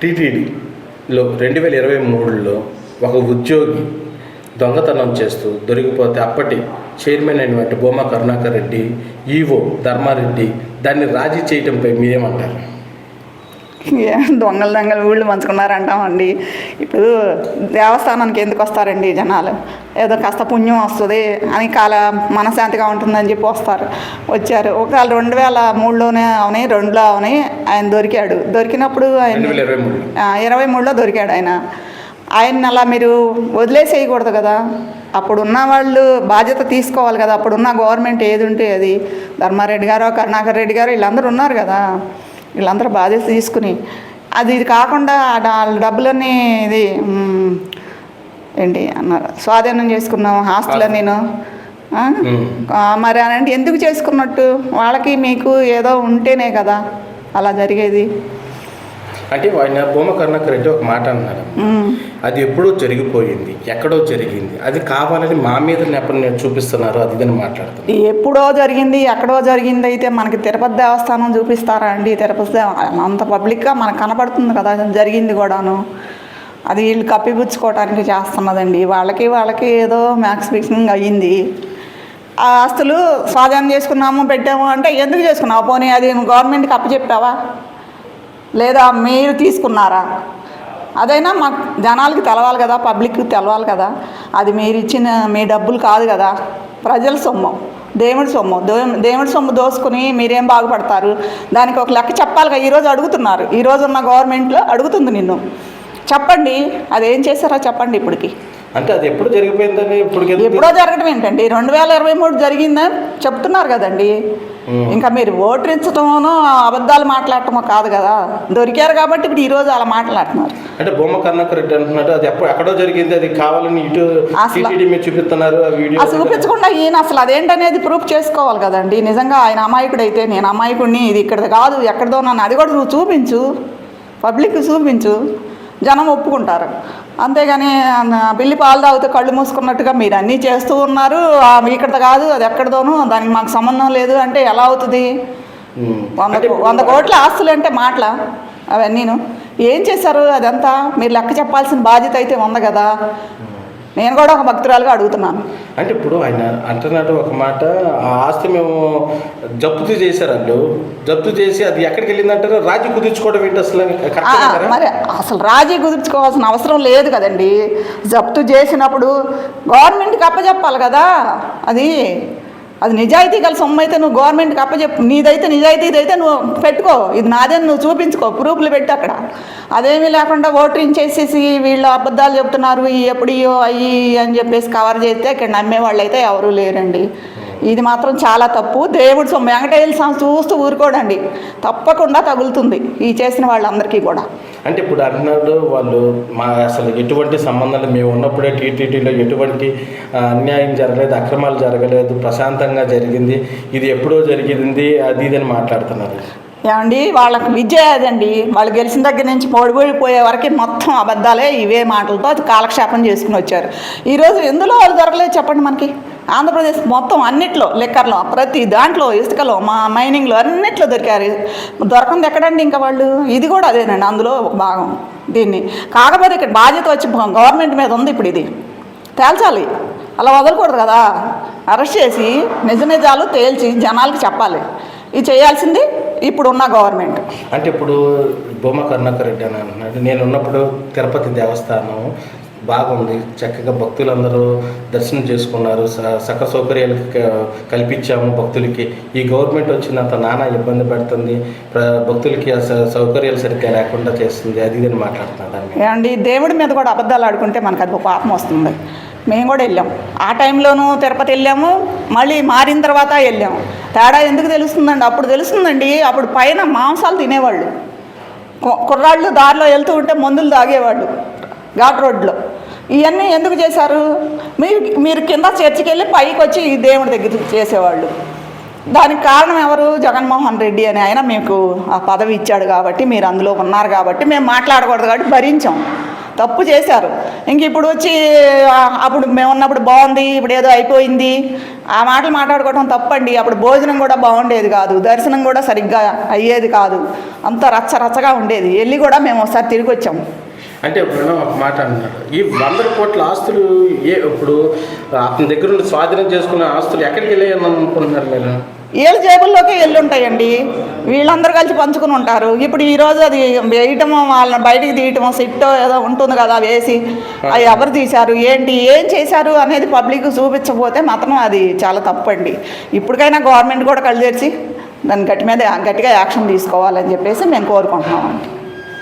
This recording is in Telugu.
టీటీడీలో 2023లో ఒక ఉద్యోగి దొంగతనం చేస్తూ దొరికిపోతే అప్పటి చైర్మన్ అయినటువంటి భూమా కరుణాకర్ రెడ్డి, ఈవో ధర్మారెడ్డి దాన్ని రాజీ చేయడంపై మీరేమంటారు? దొంగలు ఊళ్ళు పంచుకున్నారంటామండి. ఇప్పుడు దేవస్థానానికి ఎందుకు వస్తారండి జనాలు? ఏదో కాస్త పుణ్యం వస్తుంది అని మనశ్శాంతిగా ఉంటుందని చెప్పి వచ్చారు. ఒకవేళ 2003లోనే అవునాయి, 2లో అవునాయి, ఆయన దొరికాడు. దొరికినప్పుడు ఆయన 2023లో దొరికాడు. ఆయన అలా మీరు వదిలేసేయకూడదు కదా. అప్పుడున్న వాళ్ళు బాధ్యత తీసుకోవాలి కదా. అప్పుడున్న గవర్నమెంట్ ఏది ఉంటే అది, ధర్మారెడ్డి గారు, కరుణాకర్ రెడ్డి గారు వీళ్ళందరూ ఉన్నారు కదా. వీళ్ళందరూ బాధ్యత తీసుకుని ఇది కాకుండా డబ్బులన్నీ ఏంటి అన్నారు, స్వాధీనం చేసుకున్నాం ఆస్తులని మరి అని ఎందుకు చేసుకున్నట్టు? వాళ్ళకి మీకు ఏదో ఉంటేనే కదా అలా జరిగేది. అంటే ఆయన భూమా కరుణాకర్ రెడ్డి ఒక మాట అన్నారు, అది ఎప్పుడో జరిగిపోయింది, ఎక్కడో జరిగింది, అది కావాలని మా మీద నేను చూపిస్తున్నారు, అది ఇదని మాట్లాడుతాను. ఎప్పుడో జరిగింది, ఎక్కడో జరిగింది అయితే మనకి తిరుపతి దేవస్థానం చూపిస్తారా అండి? తిరుపతి అంత పబ్లిక్గా మనకు కనపడుతుంది కదా జరిగింది కూడాను. అది వీళ్ళు కప్పిపుచ్చుకోవడానికి చేస్తున్నదండి. వాళ్ళకి ఏదో మ్యాక్స్ ఫిక్సింగ్ అయ్యింది. ఆ ఆస్తులు స్వాధీనం చేసుకున్నాము పెట్టాము అంటే ఎందుకు చేసుకున్నావు? పోనీ అది గవర్నమెంట్కి అప్పచెప్పావా లేదా మీరు తీసుకున్నారా? అదైనా మాకు జనాలకి తెలవాలి కదా, పబ్లిక్కి తెలవాలి కదా. అది మీరు ఇచ్చిన మీ డబ్బులు కాదు కదా, ప్రజల సొమ్ము, దేవుడి సొమ్ము. దేవుడి సొమ్ము దోసుకుని మీరేం బాగుపడతారు? దానికి ఒక లెక్క చెప్పాలిగా. ఈరోజు అడుగుతున్నారు, ఈరోజు ఉన్న గవర్నమెంట్లో అడుగుతుంది నిన్ను. చెప్పండి అదేం చేశారో చెప్పండి. ఇప్పటికి అంటే అది ఎప్పుడు జరిగిపోయిందని ఎప్పుడో జరగడం ఏంటండి? 2023 జరిగిందని చెప్తున్నారు కదండి. ఇంకా మీరు ఓటరించడమో అబద్ధాలు మాట్లాడటమో కాదు కదా. దొరికారు కాబట్టి ఇప్పుడు ఈరోజు అలా మాట్లాడుతున్నారు. అంటే భూమా కరుణాకర్ రెడ్డి అంటున్నాడు అది ఎక్కడో జరిగింది, అది కావాలని ఇటు చూపిస్తున్నారు. చూపించకుండా ఈయన అసలు అదేంటనేది ప్రూఫ్ చేసుకోవాలి కదండి. నిజంగా ఆయన అమాయకుడైతే నేను అమాయకుడిని, ఇది ఇక్కడ కాదు ఎక్కడదో నన్ను, అది కూడా నువ్వు చూపించు, పబ్లిక్ చూపించు, జనం ఒప్పుకుంటారు. అంతేగాని బిల్లి పాలు తాగితే కళ్ళు మూసుకున్నట్టుగా మీరు అన్నీ చేస్తూ ఉన్నారు. ఇక్కడ కాదు అది ఎక్కడదోనూ, దానికి మాకు సంబంధం లేదు అంటే ఎలా అవుతుంది? 100 కోట్ల ఆస్తులు అంటే మాటలా అవన్నీను? ఏం చేశారు అదంతా మీరు లెక్క చెప్పాల్సిన బాధ్యత అయితే ఉంది కదా. నేను కూడా ఒక భక్తురాలుగా అడుగుతున్నాను. అంటే ఇప్పుడు ఆయన అంటున్నట్టు ఒక మాట, ఆ ఆస్తి మేము జప్తు చేశారు, వాళ్ళు జప్తు చేసి అది ఎక్కడికి వెళ్ళిందంటారు? రాజీ కుదుర్చుకోవడం ఏంటి అసలు? మరి అసలు రాజీ కుదుర్చుకోవాల్సిన అవసరం లేదు కదండి. జప్తు చేసినప్పుడు గవర్నమెంట్కి అప్పచెప్పాలి కదా. అది నిజాయితీ గల సొమ్ము అయితే నువ్వు గవర్నమెంట్కి అప్పచెప్పు. నీదైతే నిజాయితీది అయితే నువ్వు పెట్టుకో, ఇది నాదేని నువ్వు చూపించుకో, ప్రూఫ్లు పెట్టి అక్కడ. అదేమీ లేకుండా ఓటరింగ్ చేసేసి వీళ్ళు అబద్ధాలు చెప్తున్నారు, ఎప్పుడో అయ్యి అని చెప్పేసి కవర్ చేస్తే ఇక్కడ నమ్మేవాళ్ళు అయితే ఎవరూ లేరండి. ఇది మాత్రం చాలా తప్పు. దేవుడి సొమ్ము వెంకటేశ్వర స్వామి చూస్తూ ఊరుకోడండి, తప్పకుండా తగులుతుంది ఈ చేసిన వాళ్ళందరికీ కూడా. అంటే ఇప్పుడు అంటున్నాడు వాళ్ళు అసలు ఎటువంటి సంబంధాలు మేము ఉన్నప్పుడే టీటీడీలో ఎటువంటి అన్యాయం జరగలేదు, అక్రమాలు జరగలేదు, ప్రశాంతంగా జరిగింది, ఇది ఎప్పుడో జరిగింది అది ఇదని మాట్లాడుతున్నారు. ఏమండి వాళ్ళకి విద్య అదండి. వాళ్ళు గెలిచిన దగ్గర నుంచి పొడిపోయే వరకు మొత్తం అబద్ధాలే, ఇవే మాటలతో కాలక్షేపం చేసుకుని వచ్చారు. ఈరోజు ఎందులో వాళ్ళు దొరకలేదు చెప్పండి మనకి? ఆంధ్రప్రదేశ్ మొత్తం అన్నిట్లో, లెక్కర్లో, ప్రతి దాంట్లో, ఇసుకలో, మైనింగ్లో అన్నిట్లో దొరికారు. దొరకంది ఎక్కడండి ఇంకా వాళ్ళు? ఇది కూడా అదేనండి, అందులో ఒక భాగం. దీన్ని కాకపోతే ఇక్కడ బాధ్యత వచ్చి గవర్నమెంట్ మీద ఉంది. ఇప్పుడు ఇది తేల్చాలి, అలా వదలకూడదు కదా. అరెస్ట్ చేసి నిజాలు తేల్చి జనాలకి చెప్పాలి. ఇది చేయాల్సింది ఇప్పుడున్న గవర్నమెంట్. అంటే ఇప్పుడు భూమా కరుణాకర్ రెడ్డి అని అంటున్నాడు, నేను ఉన్నప్పుడు తిరుపతి దేవస్థానం బాగుంది, చక్కగా భక్తులందరూ దర్శనం చేసుకున్నారు, సకల సౌకర్యాలు కల్పించాము భక్తులకి. ఈ గవర్నమెంట్ వచ్చినంత నానా ఇబ్బంది పెడుతుంది, భక్తులకి సౌకర్యాలు సరిగ్గా లేకుండా చేస్తుంది, అది ఇది అని మాట్లాడుతున్నాను. ఏమండి దేవుడి మీద కూడా అబద్ధాలు ఆడుకుంటే మనకు అది పాపం వస్తుంది. మేము కూడా వెళ్ళాం, ఆ టైంలోనూ తిరుపతి వెళ్ళాము, మళ్ళీ మారిన తర్వాత వెళ్ళాము. తేడా ఎందుకు తెలుస్తుందండి? అప్పుడు తెలుస్తుందండి. అప్పుడు పైన మాంసాలు తినేవాళ్ళు, కుర్రాళ్ళు దారిలో వెళ్తూ ఉంటే మందులు తాగేవాళ్ళు ఘాట్ రోడ్లో. ఇవన్నీ ఎందుకు చేశారు? మీరు కింద చర్చికి వెళ్ళి పైకి వచ్చి ఈ దేవుడి దగ్గర చేసేవాళ్ళు. దానికి కారణం ఎవరు? జగన్మోహన్ రెడ్డి అని ఆయన మీకు ఆ పదవి ఇచ్చాడు కాబట్టి, మీరు అందులో ఉన్నారు కాబట్టి మేము మాట్లాడకూడదు కాబట్టి భరించాం. తప్పు చేశారు. ఇంక ఇప్పుడు వచ్చి అప్పుడు మేము ఉన్నప్పుడు బాగుంది, ఇప్పుడు ఏదో అయిపోయింది, ఆ మాటలు మాట్లాడుకోవడం తప్పండి. అప్పుడు భోజనం కూడా బాగుండేది కాదు, దర్శనం కూడా సరిగ్గా అయ్యేది కాదు, అంత రచ్చరచ్చగా ఉండేది. వెళ్ళి కూడా మేము ఒకసారి తిరిగి వచ్చాము. అంటే ఇప్పుడు ఒక మాట అన్నారు, ఈ 100 కోట్ల ఆస్తులు ఇప్పుడు అతని దగ్గర నుండి స్వాధీనం చేసుకున్న ఆస్తులు ఎక్కడికి వెళ్ళాయని అనుకుంటున్నారు మీరు? వీళ్ళ జేబుల్లోకి వెళ్ళి ఉంటాయండి, వీళ్ళందరూ కలిసి పంచుకుని ఉంటారు. ఇప్పుడు ఈరోజు అది వేయటము, వాళ్ళని బయటికి తీయటము, సిట్టో ఏదో ఉంటుంది కదా వేసి, అవి ఎవరు తీశారు, ఏంటి, ఏం చేశారు అనేది పబ్లిక్ చూపించకపోతే మాత్రం అది చాలా తప్పండి. ఇప్పటికైనా గవర్నమెంట్ కూడా కళ్ళు తెరిచి దాని గట్టిగా యాక్షన్ తీసుకోవాలని చెప్పేసి మేము కోరుకుంటున్నామండి.